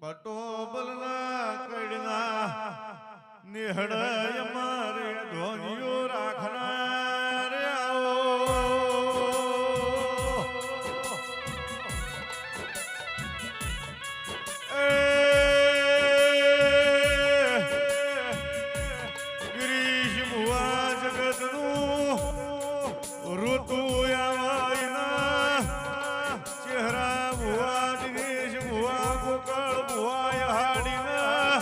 બટોબલના કડના નિહળય મારે ધોનિયો રાખનાર આવો ગિરીશ ભુવા જગતનું ઋતુ આવાયના ચહેરા ભુવા દિનેશ ભુવા ગોકળ ભુવા હાડીના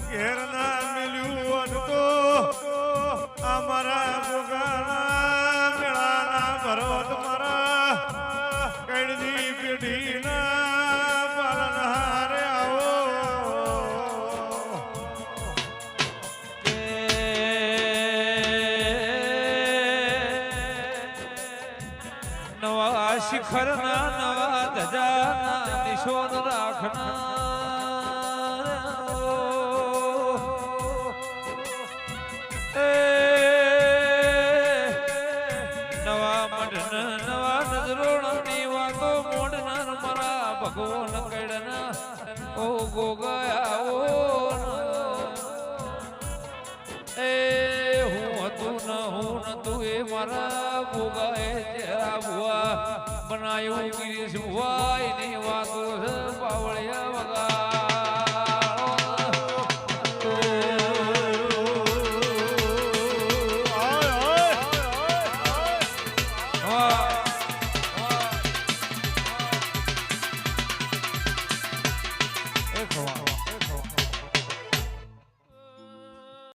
ઘેરના મિલ્યું તો અમારા ગોગાના મેળાના ભરત મારા કડની પેઢીના પાલનહારે આવો નવા શિખરના નવા ધજાના નિશોન રાખનાર નવા મઢન નવા નજરોણની વાતો મોડનાર મારા ભગવાન કડના ઓ ગોગયા હું હતું ન હું નતું એ મારા ગોગાએ ચહેરા ભુવા બનાયું ગિરીશ ભુવા એની વાતો બાવળિયા